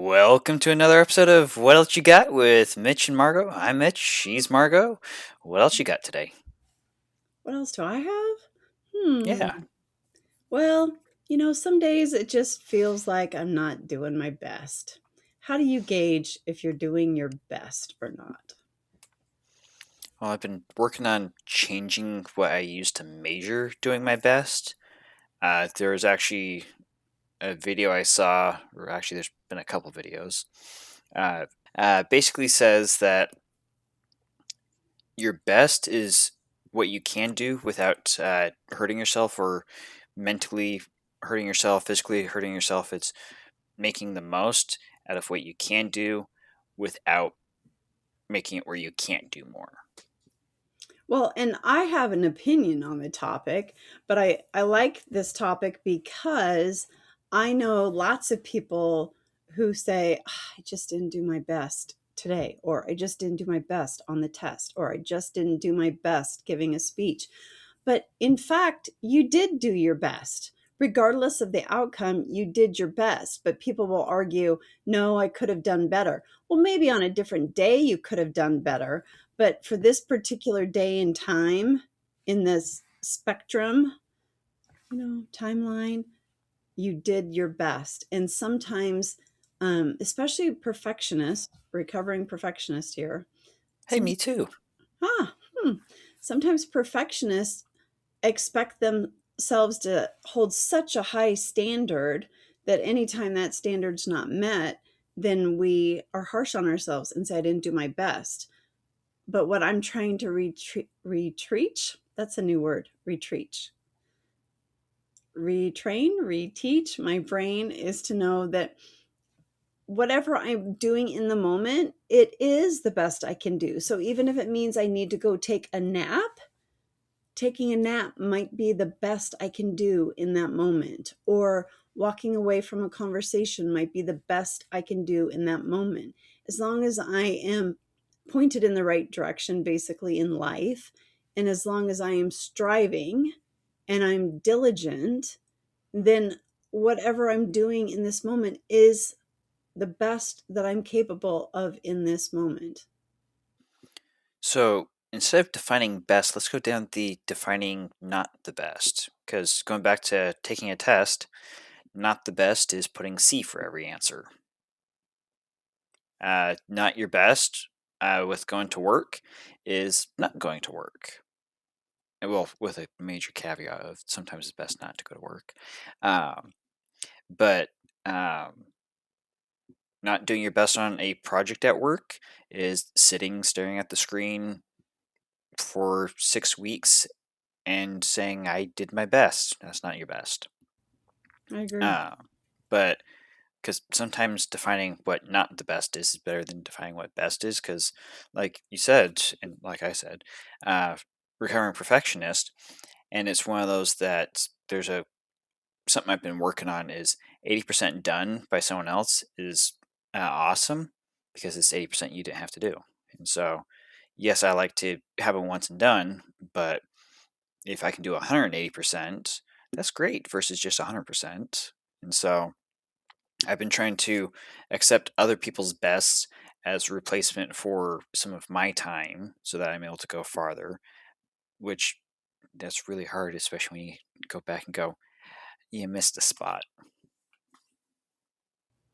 Welcome to another episode of What Else You Got with Mitch and Margot. I'm Mitch, she's Margot. What else you got today? What else do I have? Hmm. Yeah. Well, some days it just feels like I'm not doing my best. How do you gauge if you're doing your best or not? Well, I've been working on changing what I use to measure doing my best. There was actually a video I saw, or actually, there's been a couple videos. Basically says that your best is what you can do without hurting yourself or mentally hurting yourself, physically hurting yourself. It's making the most out of what you can do without making it where you can't do more. Well, and I have an opinion on the topic, but I like this topic because I know lots of people who say, "Ah, I just didn't do my best today, or I just didn't do my best on the test, or I just didn't do my best giving a speech." But in fact, you did do your best. Regardless of the outcome, you did your best. But people will argue, no, I could have done better. Well, maybe on a different day you could have done better. But for this particular day and time in this spectrum, timeline, you did your best. And sometimes, especially perfectionists, recovering perfectionist here, Hey, some, me too. ah, sometimes perfectionists expect themselves to hold such a high standard that anytime that standard's not met, then we are harsh on ourselves and say, I didn't do my best. But what I'm trying to retreat, that's a new word, retreat, retrain, reteach my brain is to know that whatever I'm doing in the moment, it is the best I can do. So even if it means I need to go take a nap, taking a nap might be the best I can do in that moment, or walking away from a conversation might be the best I can do in that moment. As long as I am pointed in the right direction, basically in life, and as long as I am striving and I'm diligent, then whatever I'm doing in this moment is the best that I'm capable of in this moment. So instead of defining best, let's go down the defining not the best. Because going back to taking a test, not the best is putting C for every answer. Not your best with going to work is not going to work. Well, with a major caveat of sometimes it's best not to go to work. Um, but not doing your best on a project at work is sitting staring at the screen for 6 weeks and saying I did my best. That's not your best. I agree. uh, but because sometimes defining what not the best is better than defining what best is, because like you said and like I said, uh, recovering perfectionist, and it's one of those that there's a something I've been working on is 80% done by someone else is awesome because it's 80% you didn't have to do. And so, yes, I like to have it once and done, but if I can do 180%, that's great versus just 100%. And so, I've been trying to accept other people's bests as replacement for some of my time so that I'm able to go farther, which that's really hard, especially when you go back and go, you missed a spot.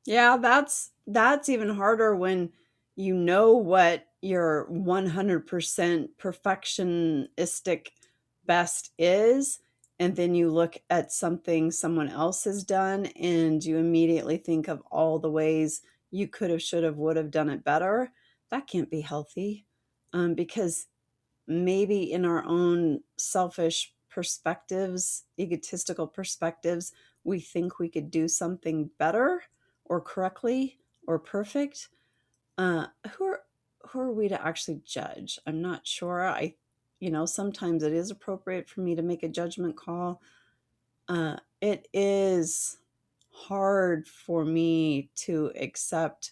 Yeah, that's even harder when you know what your 100% perfectionistic best is, and then you look at something someone else has done and you immediately think of all the ways you could have, should have, would have done it better. That can't be healthy. Because maybe in our own selfish perspectives, egotistical perspectives, we think we could do something better or correctly or perfect. Uh, who are who are we to actually judge? I'm not sure. Sometimes it is appropriate for me to make a judgment call. It is hard for me to accept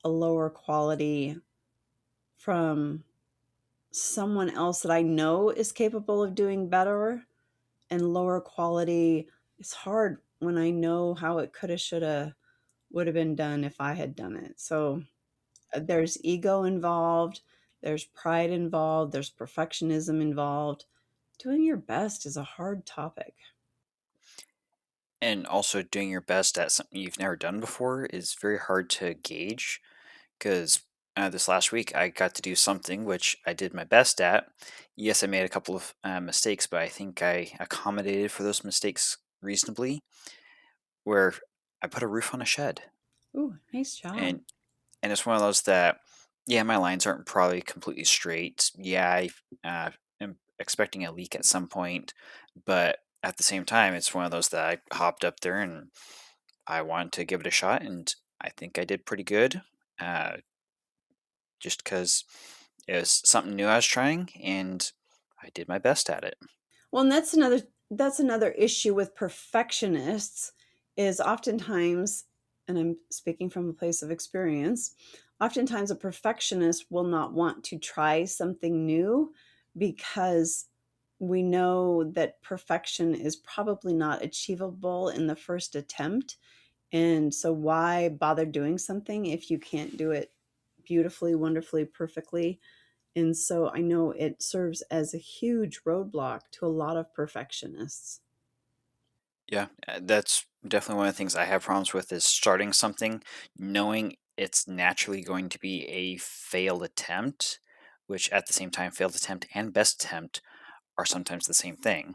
a lower quality from someone else that I know is capable of doing better, and lower quality is hard when I know how it coulda, shoulda, would have been done if I had done it. So there's ego involved, there's pride involved, there's perfectionism involved. Doing your best is a hard topic. And also doing your best at something you've never done before is very hard to gauge because this last week I got to do something which I did my best at. Yes, I made a couple of mistakes, but I think I accommodated for those mistakes reasonably. Where I put a roof on a shed, Ooh, nice job. and it's one of those that, yeah, my lines aren't probably completely straight. Yeah, I am expecting a leak at some point, but at the same time, it's one of those that I hopped up there and I wanted to give it a shot, and I think I did pretty good. Uh, just because it was something new I was trying, and I did my best at it. Well, and that's another issue with perfectionists is oftentimes, and I'm speaking from a place of experience, oftentimes a perfectionist will not want to try something new because we know that perfection is probably not achievable in the first attempt. And so why bother doing something if you can't do it beautifully, wonderfully, perfectly? And so I know it serves as a huge roadblock to a lot of perfectionists. Yeah, that's definitely one of the things I have problems with is starting something knowing it's naturally going to be a failed attempt, which at the same time, failed attempt and best attempt are sometimes the same thing.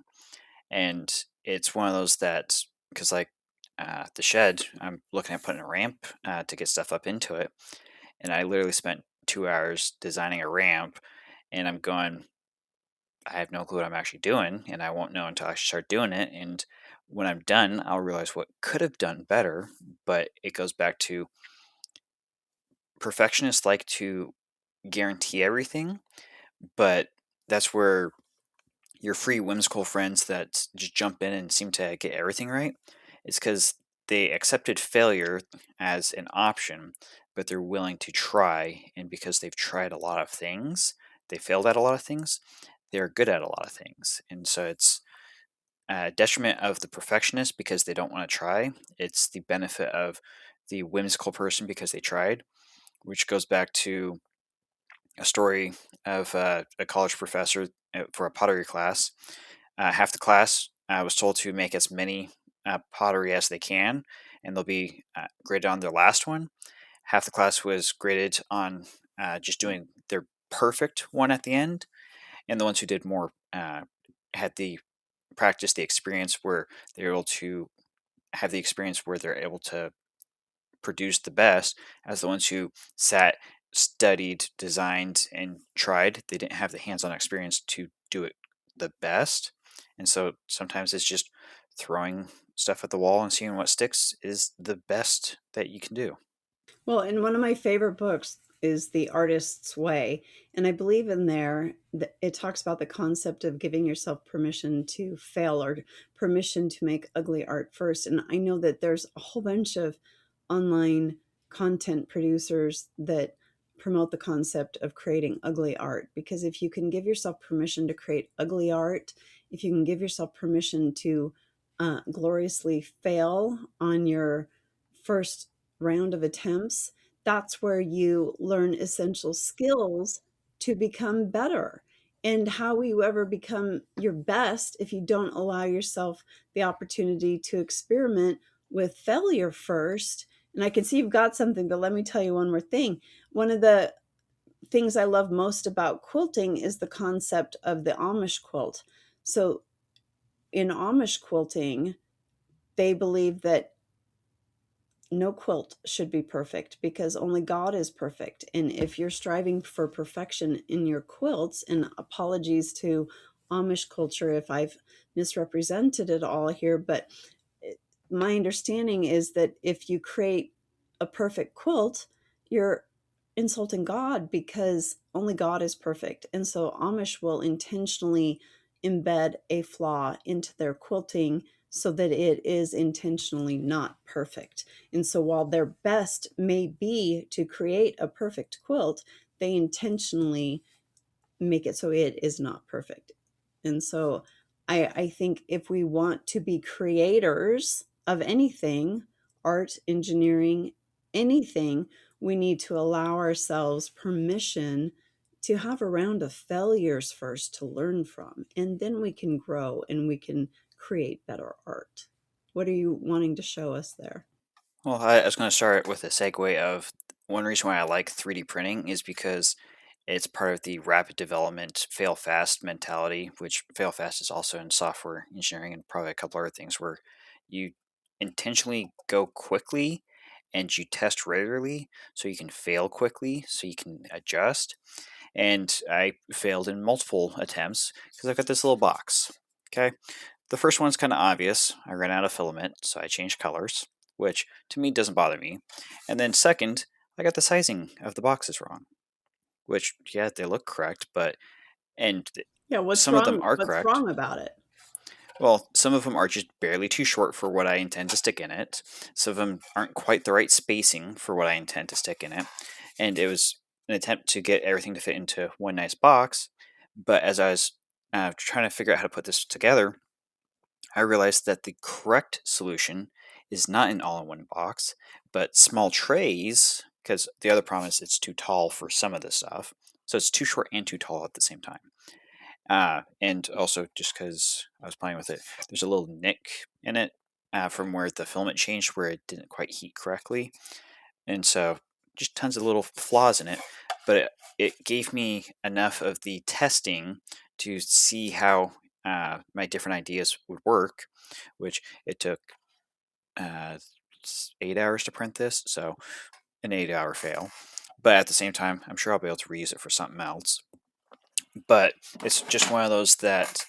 And it's one of those that, because like the shed, I'm looking at putting a ramp to get stuff up into it. And I literally spent 2 hours designing a ramp, and I'm going, I have no clue what I'm actually doing, and I won't know until I start doing it. And when I'm done, I'll realize what could have done better. But it goes back to perfectionists like to guarantee everything, but that's where your free whimsical friends that just jump in and seem to get everything right, it's because they accepted failure as an option, but they're willing to try. And because they've tried a lot of things, they failed at a lot of things, they're good at a lot of things. And so it's detriment of the perfectionist because they don't want to try. It's the benefit of the whimsical person because they tried, which goes back to a story of a college professor for a pottery class. Half the class was told to make as many pottery as they can, and they'll be graded on their last one. Half the class was graded on just doing their perfect one at the end, and the ones who did more had the practice, the experience where they're able to have the experience where they're able to produce the best, as the ones who sat, studied, designed, and tried. They didn't have the hands-on experience to do it the best. And so sometimes it's just throwing stuff at the wall and seeing what sticks is the best that you can do. Well, and one of my favorite books is The Artist's Way. And I believe in there that it talks about the concept of giving yourself permission to fail or permission to make ugly art first. And I know that there's a whole bunch of online content producers that promote the concept of creating ugly art. Because if you can give yourself permission to create ugly art, if you can give yourself permission to gloriously fail on your first round of attempts, that's where you learn essential skills to become better. And how will you ever become your best if you don't allow yourself the opportunity to experiment with failure first? And I can see you've got something, but let me tell you one more thing. One of the things I love most about quilting is the concept of the Amish quilt. So in Amish quilting, they believe that no quilt should be perfect because only God is perfect. And if you're striving for perfection in your quilts, and apologies to Amish culture if I've misrepresented it all here, but my understanding is that if you create a perfect quilt, you're insulting God because only God is perfect. And so Amish will intentionally embed a flaw into their quilting so that it is intentionally not perfect. And so while their best may be to create a perfect quilt, they intentionally make it so it is not perfect. And so I think if we want to be creators of anything, art, engineering, anything, we need to allow ourselves permission to have a round of failures first to learn from, and then we can grow and we can create better art. What are you wanting to show us there? Well, I was going to start with a segue of one reason why I like 3D printing is because it's part of the rapid development, fail fast mentality, which fail fast is also in software engineering and probably a couple other things where you intentionally go quickly and you test regularly so you can fail quickly so you can adjust. And I failed in multiple attempts because I've got this little box. Okay. The first one's kind of obvious. I ran out of filament, so I changed colors, which to me doesn't bother me. And then second, I got the sizing of the boxes wrong, which yeah, they look correct, but and Yeah, what's some of them wrong? are What's correct. wrong about it? Well, some of them are just barely too short for what I intend to stick in it. Some of them aren't quite the right spacing for what I intend to stick in it. And it was an attempt to get everything to fit into one nice box. But as I was trying to figure out how to put this together, I realized that the correct solution is not an all in one box, but small trays, because the other problem is it's too tall for some of this stuff. So it's too short and too tall at the same time. And also, just because I was playing with it, there's a little nick in it from where the filament changed, where it didn't quite heat correctly. And so, just tons of little flaws in it. But it gave me enough of the testing to see how my different ideas would work, which it took uh, 8 hours to print this. So, an 8 hour fail. But at the same time, I'm sure I'll be able to reuse it for something else. But it's just one of those that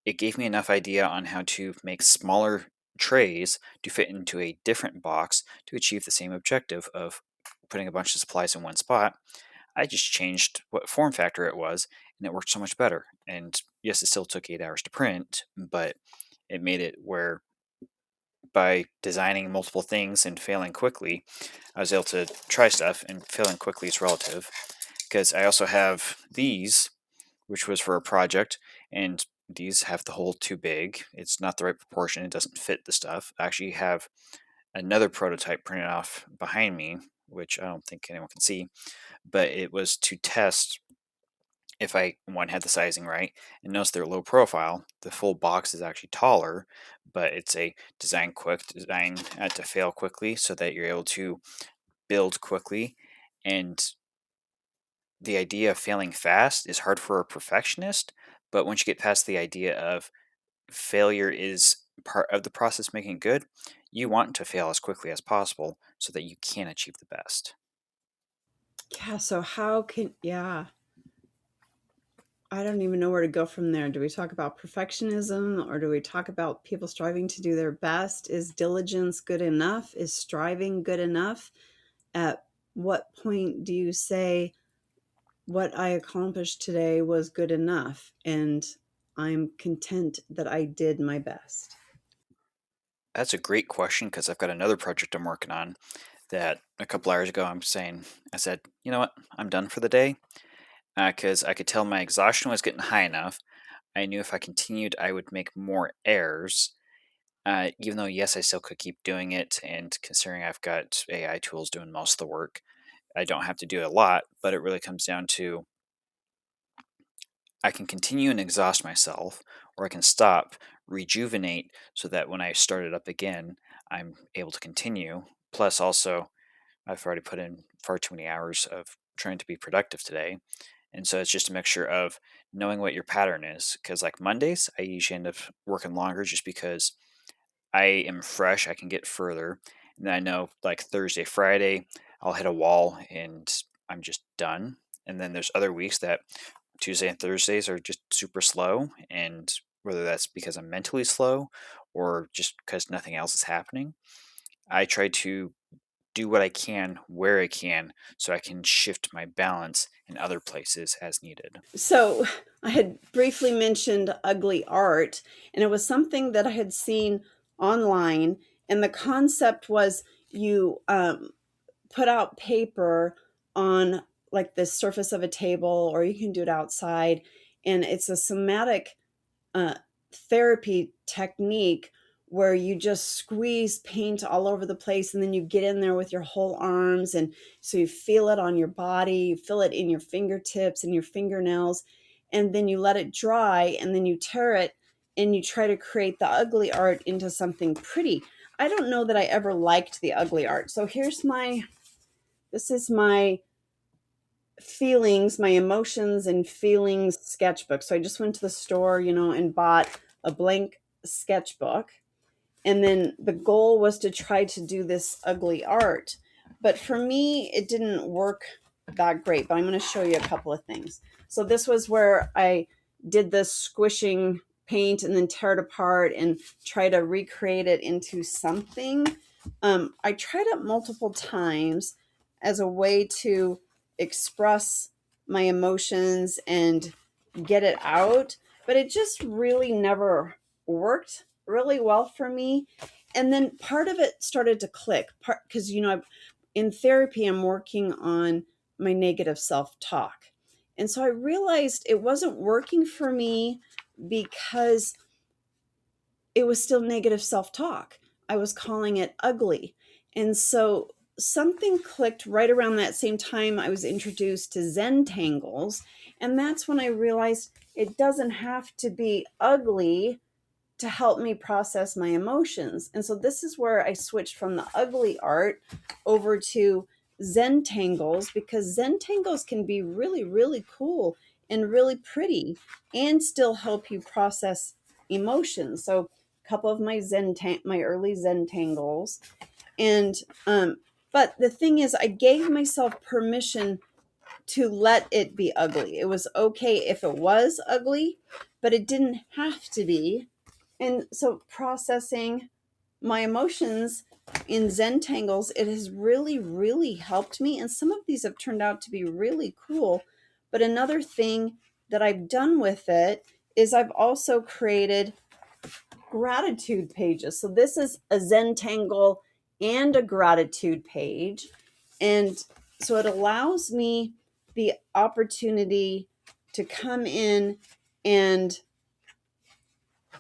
it gave me enough idea on how to make smaller trays to fit into a different box to achieve the same objective of putting a bunch of supplies in one spot. I just changed what form factor it was, and it worked so much better. And yes, it still took 8 hours to print, but it made it where by designing multiple things and failing quickly, I was able to try stuff, and failing quickly is relative. Because I also have these, which was for a project, and these have the hole too big. It's not the right proportion. It doesn't fit the stuff. I actually have another prototype printed off behind me, which I don't think anyone can see, but it was to test if I one had the sizing right. And notice they're low profile. The full box is actually taller, but it's a design quick, design to fail quickly, so that you're able to build quickly. And the idea of failing fast is hard for a perfectionist, but once you get past the idea of failure is part of the process making it good, you want to fail as quickly as possible so that you can achieve the best. Yeah, so how can, yeah, I don't even know where to go from there. Do we talk about perfectionism or do we talk about people striving to do their best? Is diligence good enough? Is striving good enough? At what point do you say, what I accomplished today was good enough and I'm content that I did my best? That's a great question because I've got another project I'm working on that a couple hours ago I said, you know what, I'm done for the day because I could tell my exhaustion was getting high enough. I knew if I continued, I would make more errors. Even though, yes, I still could keep doing it, and considering I've got AI tools doing most of the work, I don't have to do a lot, but it really comes down to I can continue and exhaust myself, or I can stop, rejuvenate, so that when I start it up again, I'm able to continue. Plus, also, I've already put in far too many hours of trying to be productive today. And so it's just a mixture of knowing what your pattern is. Because, like Mondays, I usually end up working longer just because I am fresh, I can get further. And then I know, like Thursday, Friday, I'll hit a wall and I'm just done. And then there's other weeks that Tuesday and Thursdays are just super slow, and whether that's because I'm mentally slow or just because nothing else is happening, I try to do what I can where I can so I can shift my balance in other places as needed. So I had briefly mentioned ugly art, and it was something that I had seen online. And the concept was you put out paper on like the surface of a table, or you can do it outside. And it's a somatic uh, therapy technique where you just squeeze paint all over the place, and then you get in there with your whole arms, and so you feel it on your body, you feel it in your fingertips and your fingernails, and then you let it dry, and then you tear it, and you try to create the ugly art into something pretty. I don't know that I ever liked the ugly art. So this is my feelings, my emotions and feelings sketchbook. So I just went to the store, and bought a blank sketchbook. And then the goal was to try to do this ugly art. But for me, it didn't work that great. But I'm going to show you a couple of things. So this was where I did this squishing paint and then tear it apart and try to recreate it into something. I tried it multiple times as a way to express my emotions and get it out, but it just really never worked really well for me. And then part of it started to click, because in therapy I'm working on my negative self-talk. And so I realized it wasn't working for me because it was still negative self-talk. I was calling it ugly. And so something clicked right around that same time I was introduced to Zentangles, and that's when I realized it doesn't have to be ugly to help me process my emotions. And so this is where I switched from the ugly art over to Zentangles, because Zentangles can be really, really cool and really pretty and still help you process emotions. So a couple of my early Zentangles. And but the thing is, I gave myself permission to let it be ugly. It was okay if it was ugly, but it didn't have to be. And so processing my emotions in Zentangles, it has really, really helped me. And some of these have turned out to be really cool. But another thing that I've done with it is I've also created gratitude pages. So this is a Zentangle and a gratitude page. And so it allows me the opportunity to come in and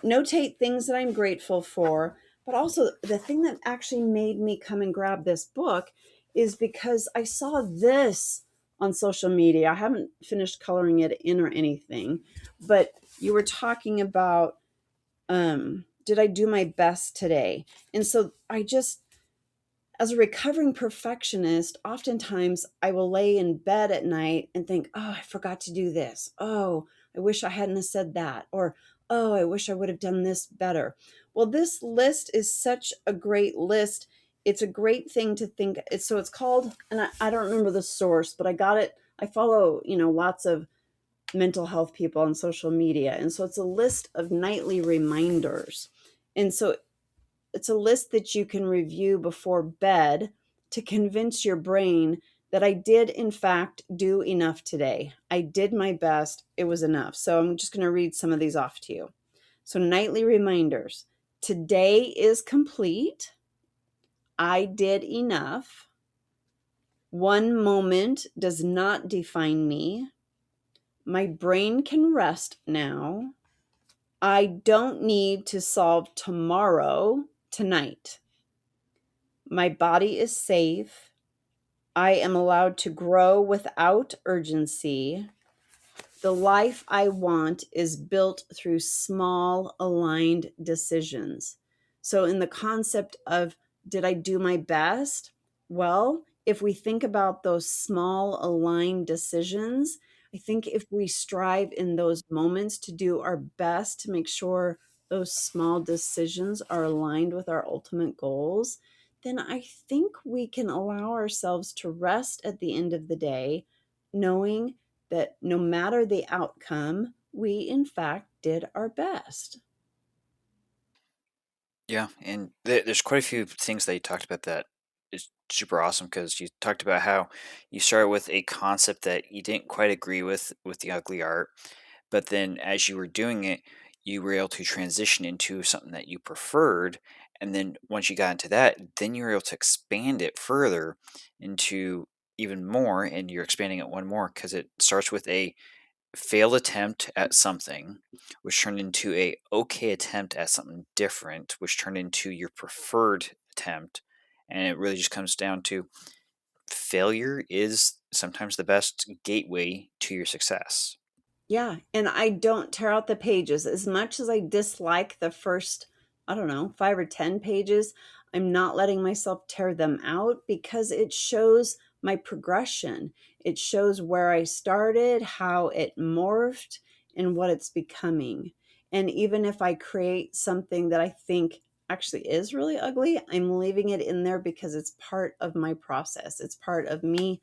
notate things that I'm grateful for. But also, the thing that actually made me come and grab this book is because I saw this on social media. I haven't finished coloring it in or anything, but you were talking about, did I do my best today? And so I just, as a recovering perfectionist, oftentimes I will lay in bed at night and think, oh, I forgot to do this. Oh, I wish I hadn't have said that. Or, oh, I wish I would have done this better. Well, this list is such a great list. It's a great thing to think. It's called, and I don't remember the source, but I got it. I follow, lots of mental health people on social media. And so it's a list of nightly reminders. And so it's a list that you can review before bed to convince your brain that I did, in fact, do enough today. I did my best. It was enough. So I'm just going to read some of these off to you. So, nightly reminders: today is complete. I did enough. One moment does not define me. My brain can rest now. I don't need to solve tomorrow, tonight. My body is safe. I am allowed to grow without urgency. The life I want is built through small, aligned decisions. So, in the concept of, did I do my best? Well, if we think about those small, aligned decisions, I think if we strive in those moments to do our best to make sure those small decisions are aligned with our ultimate goals, then I think we can allow ourselves to rest at the end of the day, knowing that no matter the outcome, we in fact did our best. Yeah, and there's quite a few things that you talked about that is super awesome because you talked about how you started with a concept that you didn't quite agree with the ugly art, but then as you were doing it, you were able to transition into something that you preferred, and then once you got into that, then you were able to expand it further into even more, and you're expanding it one more because it starts with a failed attempt at something, which turned into a okay attempt at something different, which turned into your preferred attempt. And it really just comes down to failure is sometimes the best gateway to your success. Yeah, and I don't tear out the pages. As much as I dislike the first, I don't know, 5 or 10 pages, I'm not letting myself tear them out because it shows my progression. It shows where I started, how it morphed, and what it's becoming. And even if I create something that I think actually is really ugly, I'm leaving it in there because it's part of my process. It's part of me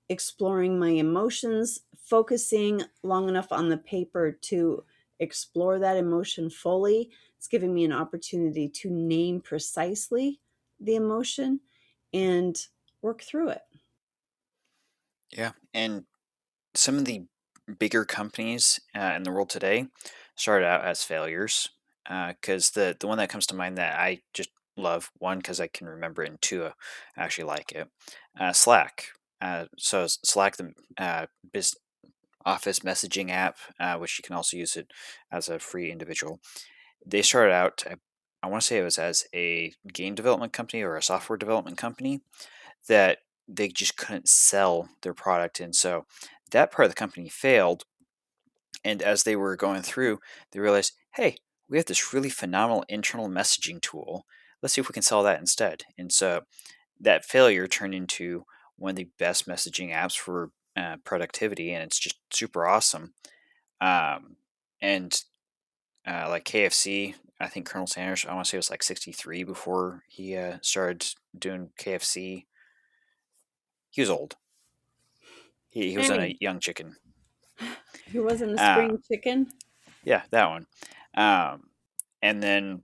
exploring my emotions, focusing long enough on the paper to explore that emotion fully. It's giving me an opportunity to name precisely the emotion and work through it. Yeah. And some of the bigger companies in the world today started out as failures. Because the one that comes to mind that I just love, one, because I can remember it, and two, I actually like it, Slack. Slack, the office messaging app, which you can also use it as a free individual. They started out, I want to say it was as a game development company or a software development company that they just couldn't sell their product. And so that part of the company failed. And as they were going through, they realized, hey, we have this really phenomenal internal messaging tool. Let's see if we can sell that instead. And so that failure turned into one of the best messaging apps for productivity. And it's just super awesome. Um, and like KFC, I think Colonel Sanders, I want to say it was like 63 before he started doing KFC. He was old. He wasn't Hey, a young chicken. who wasn't a Uh, spring chicken? yeah, that one. Um, and then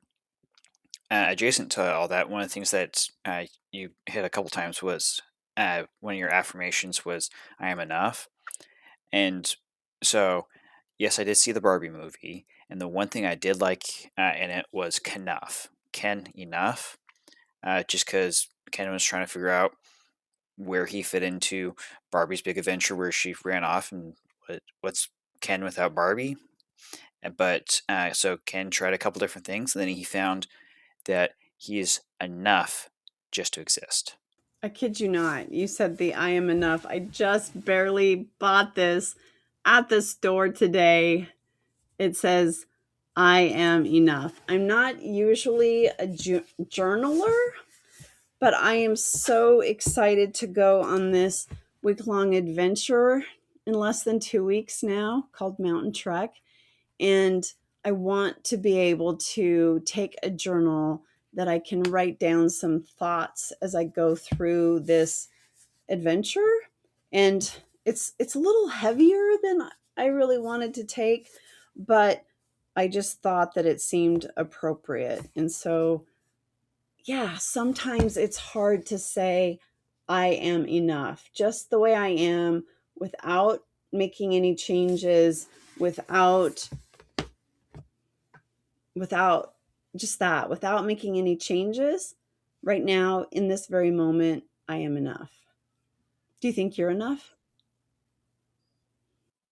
adjacent to all that, one of the things that you hit a couple times was one of your affirmations was "I am enough." And so, yes, I did see the Barbie movie, and the one thing I did like in it was Kenough. Ken enough, just because Ken was trying to figure out where he fit into Barbie's big adventure, where she ran off, and what's Ken without Barbie? But so Ken tried a couple different things, and then he found that he is enough just to exist. I kid you not. You said the I am enough. I just barely bought this at the store today. It says, I am enough. I'm not usually a journaler, but I am so excited to go on this week long adventure in less than 2 weeks now called Mountain Trek. And I want to be able to take a journal that I can write down some thoughts as I go through this adventure. And it's a little heavier than I really wanted to take, but I just thought that it seemed appropriate. And so yeah, sometimes it's hard to say, I am enough, just the way I am, without making any changes, without, without just that, without making any changes. Right now, in this very moment, I am enough. Do you think you're enough?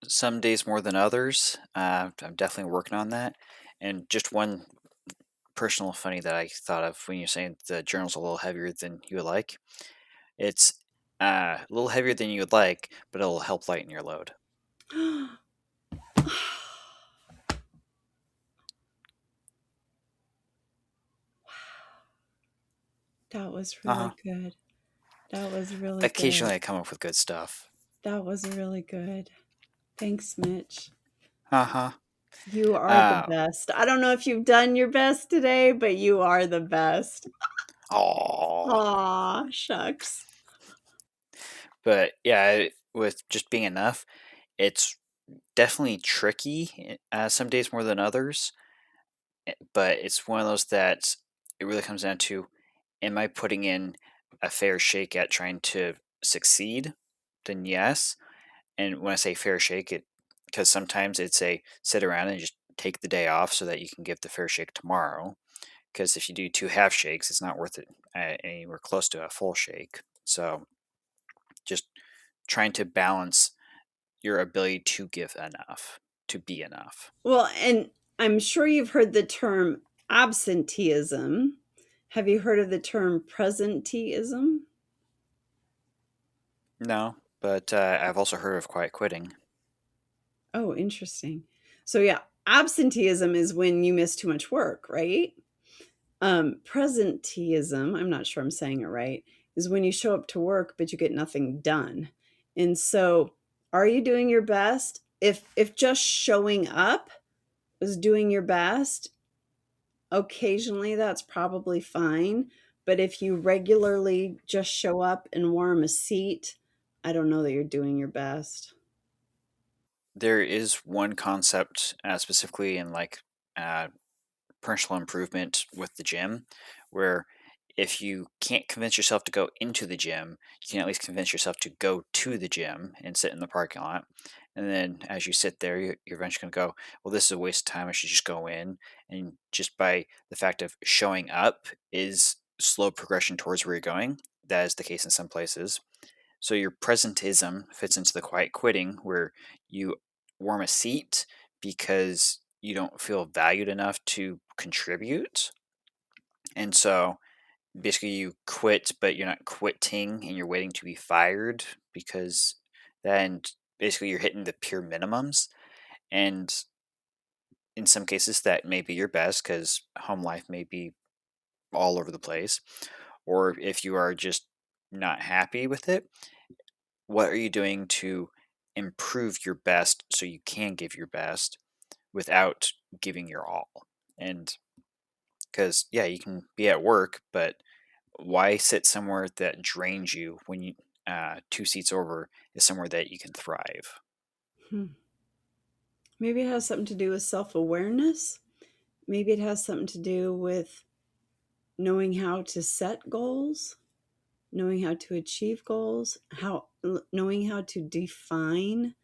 Some days more than others. I'm definitely working on that. And just one personal funny that I thought of when you're saying the journal's a little heavier than you would like. It's a little heavier than you would like, but it'll help lighten your load. That was Uh really huh. good. That was really good. Occasionally, I come up with good stuff. That was really good. Thanks, Mitch. Uh huh. You are the Uh, best. I don't know if you've done your best today, but you are the best. oh, Aw, shucks. but yeah, with just being enough, it's definitely tricky. Some days more than others, but it's one of those that it really comes down to: am I putting in a fair shake at trying to succeed? Then yes. And when I say fair shake, it because sometimes it's a sit around and just take the day off so that you can give the fair shake tomorrow. Because if you do two half shakes, it's not worth it anywhere close to a full shake. So just trying to balance your ability to give enough, to be enough. Well, and I'm sure you've heard the term absenteeism. Have you heard of the term presenteeism? No, but I've also heard of quiet quitting. Oh, interesting. So yeah, absenteeism is when you miss too much work, right? Presenteeism, I'm not sure I'm saying it right, is when you show up to work but you get nothing done. And so, are you doing your best? If just showing up is doing your best, occasionally that's probably fine. But if you regularly just show up and warm a seat, I don't know that you're doing your best. There is one concept specifically in like uh, personal improvement with the gym where if you can't convince yourself to go into the gym, you can at least convince yourself to go to the gym and sit in the parking lot. And then as you sit there, you're eventually going to go, well, this is a waste of time. I should just go in. And just by the fact of showing up is slow progression towards where you're going. That is the case in some places. So your presentism fits into the quiet quitting where you warm a seat because you don't feel valued enough to contribute. And so basically you quit, but you're not quitting and you're waiting to be fired because then basically you're hitting the pure minimums. And in some cases, that may be your best because home life may be all over the place. Or if you are just not happy with it, what are you doing to improve your best so you can give your best without giving your all? And because, yeah, you can be at work, but why sit somewhere that drains you when you two seats over is somewhere that you can thrive? Hmm. Maybe it has something to do with self awareness. Maybe it has something to do with knowing how to set goals, knowing how to achieve goals, knowing how to define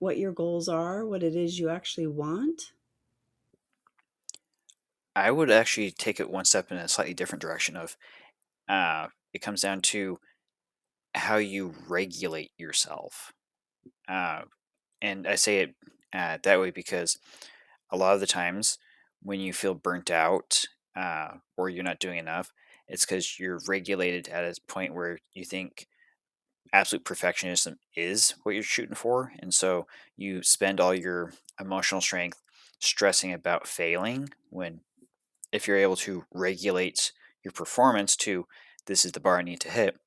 what your goals are, what it is you actually want. I would actually take it one step in a slightly different direction of it comes down to how you regulate yourself. Uh, and I say it that way because a lot of the times when you feel burnt out or you're not doing enough, it's because you're regulated at a point where you think absolute perfectionism is what you're shooting for. And so you spend all your emotional strength stressing about failing when if you're able to regulate your performance to this is the bar I need to hit,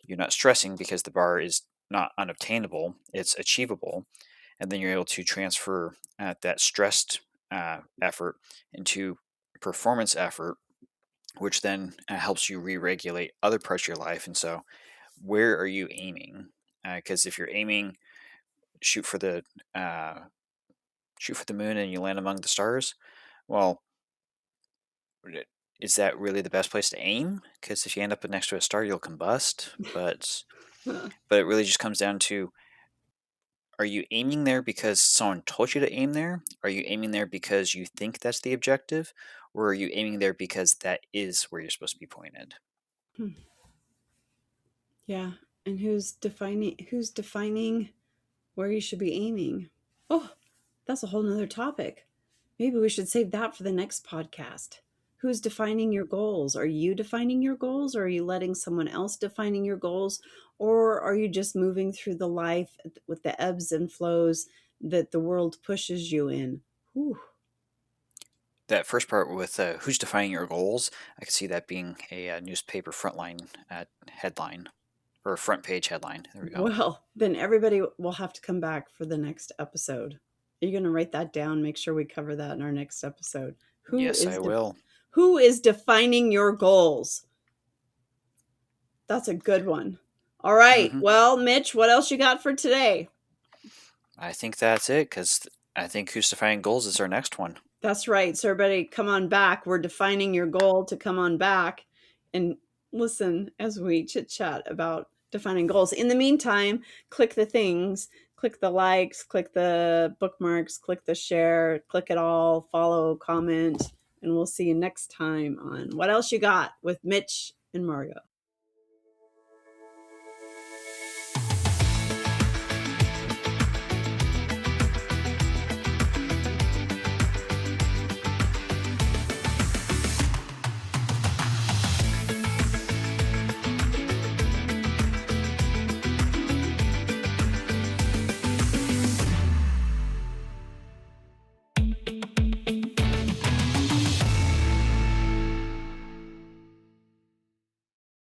you're not stressing because the bar is not unobtainable, it's achievable. And then you're able to transfer that stressed effort into performance effort, which then helps you re regulate other parts of your life. And so, where are you aiming? Because if you're aiming, shoot for the uh, shoot for the moon and you land among the stars. Well, is that really the best place to aim? Because if you end up next to a star, you'll combust. But it really just comes down to: are you aiming there because someone told you to aim there? Are you aiming there because you think that's the objective, or are you aiming there because that is where you're supposed to be pointed? Yeah, and who's defining where you should be aiming? Oh, that's a whole nother topic. Maybe we should save that for the next podcast. Who's defining your goals? Are you defining your goals, or are you letting someone else defining your goals? Or are you just moving through the life with the ebbs and flows that the world pushes you in? Whew. That first part with who's defining your goals, I could see that being a, newspaper frontline headline or a front page headline. There we go. Well, then everybody will have to come back for the next episode. Are you going to write that down? Make sure we cover that in our next episode. Who Yes, is I will. who is defining your goals? That's a good one. All right. Hmm. Well, Mitch, what else you got for today? I think that's it because I think who's defining goals is our next one. That's right. So everybody come on back. We're defining your goal to come on back and listen as we chit chat about defining goals. In the meantime, click the things, click the likes, click the bookmarks, click the share, click it all, follow, comment, and we'll see you next time on What Else You Got with Mitch and Margot.